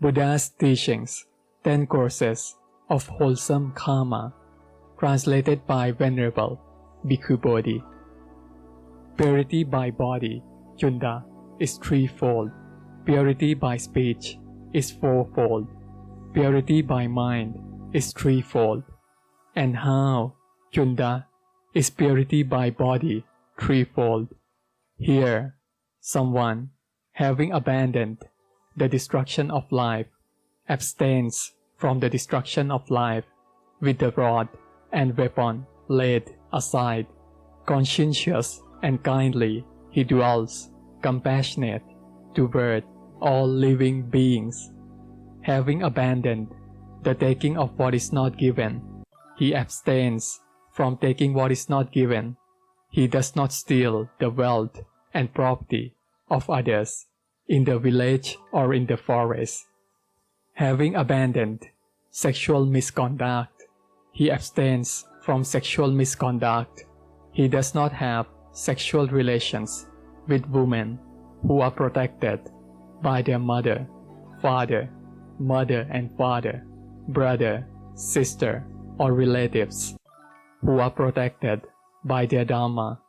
Buddha's Teachings, 10 Courses of Wholesome Karma, translated by Venerable Bhikkhu Bodhi. Purity by body, Chunda, is threefold. Purity by speech is fourfold. Purity by mind is threefold. And how, Chunda, is purity by body threefold? Here, someone, having abandoned the destruction of life, abstains from the destruction of life with the rod and weapon laid aside. Conscientious and kindly he dwells, compassionate toward all living beings. Having abandoned the taking of what is not given, he abstains from taking what is not given. He does not steal the wealth and property of others in the village or in the forest. Having abandoned sexual misconduct, he abstains from sexual misconduct. He does not have sexual relations with women who are protected by their mother, father, mother and father, brother, sister, or relatives, who are protected by their Dharma,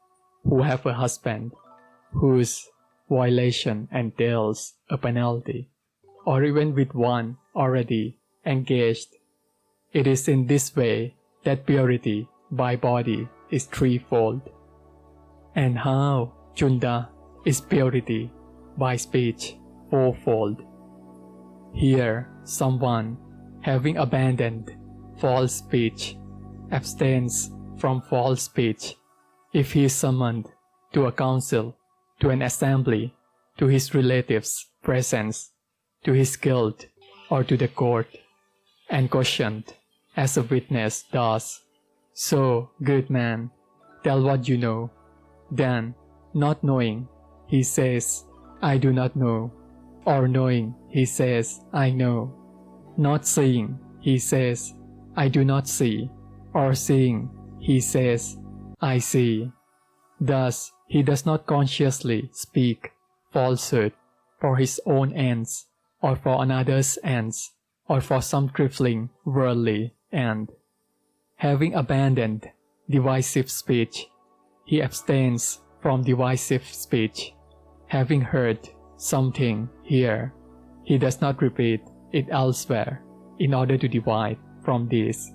who have a husband whose violation entails a penalty, or even with one already engaged. It is in this way that purity by body is threefold. And how, Chunda, is purity by speech fourfold? Here, someone, having abandoned false speech, abstains from false speech if he is summoned to a council, to an assembly, to his relatives' presence, to his guild, or to the court, and questioned as a witness thus: "So, good man, tell what you know." Then, not knowing, he says, "I do not know," or knowing, he says, "I know." Not seeing, he says, "I do not see," or seeing, he says, "I see." Thus, he does not consciously speak falsehood for his own ends, or for another's ends, or for some trifling worldly end. Having abandoned divisive speech, he abstains from divisive speech. Having heard something here, he does not repeat it elsewhere in order to divide from this,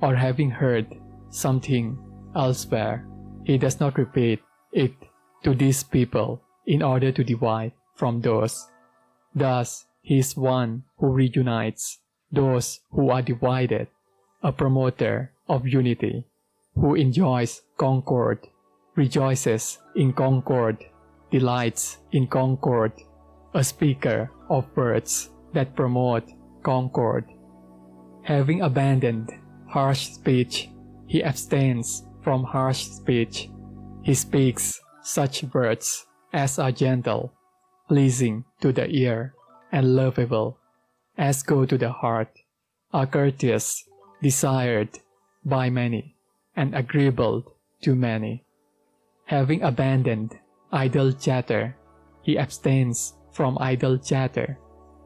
or having heard something elsewhere, he does not repeat it to these people in order to divide from those. Thus, he is one who reunites those who are divided, a promoter of unity, who enjoys concord, rejoices in concord, delights in concord, a speaker of words that promote concord. Having abandoned harsh speech, he abstains from harsh speech. He speaks such words as are gentle, pleasing to the ear, and lovable, as go to the heart, are courteous, desired by many, and agreeable to many. Having abandoned idle chatter, he abstains from idle chatter.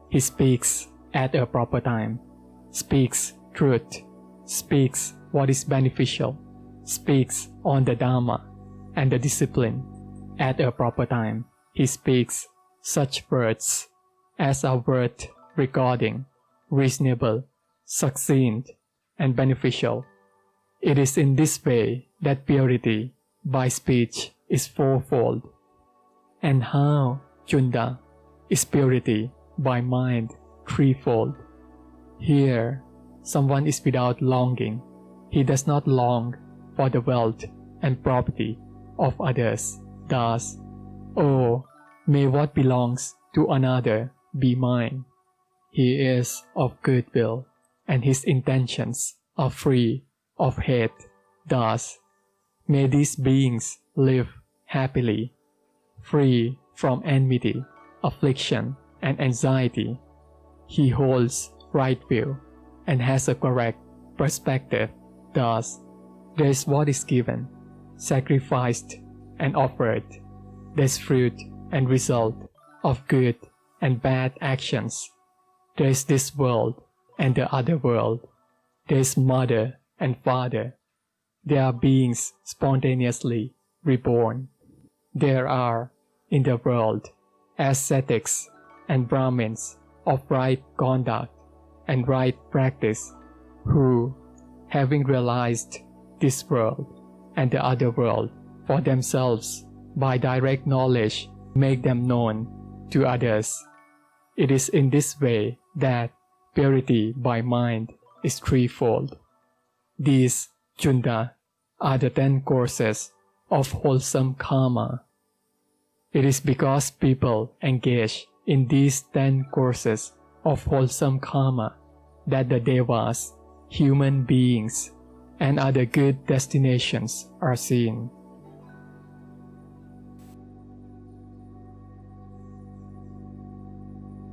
He speaks at a proper time, speaks truth, speaks what is beneficial, speaks on the Dharma and the discipline. At a proper time, he speaks such words as are worth regarding, reasonable, succinct, and beneficial. It is in this way that purity by speech is fourfold. And how, Chunda, is purity by mind threefold? Here, someone is without longing. He does not long for the wealth and property of others. Thus, "Oh, may what belongs to another be mine." He is of good will, and his intentions are free of hate. Thus, may these beings live happily, free from enmity, affliction, and anxiety. He holds right view and has a correct perspective. Thus, there is what is given, sacrificed, and offered. There is fruit and result of good and bad actions. There is this world and the other world. There is mother and father. There are beings spontaneously reborn. There are, in the world, ascetics and Brahmins of right conduct and right practice who, having realized this world and the other world for themselves by direct knowledge, make them known to others. It is in this way that purity by mind is threefold. These, Chunda, are the 10 courses of wholesome karma. It is because people engage in these 10 courses of wholesome karma that the devas, human beings, and other good destinations are seen.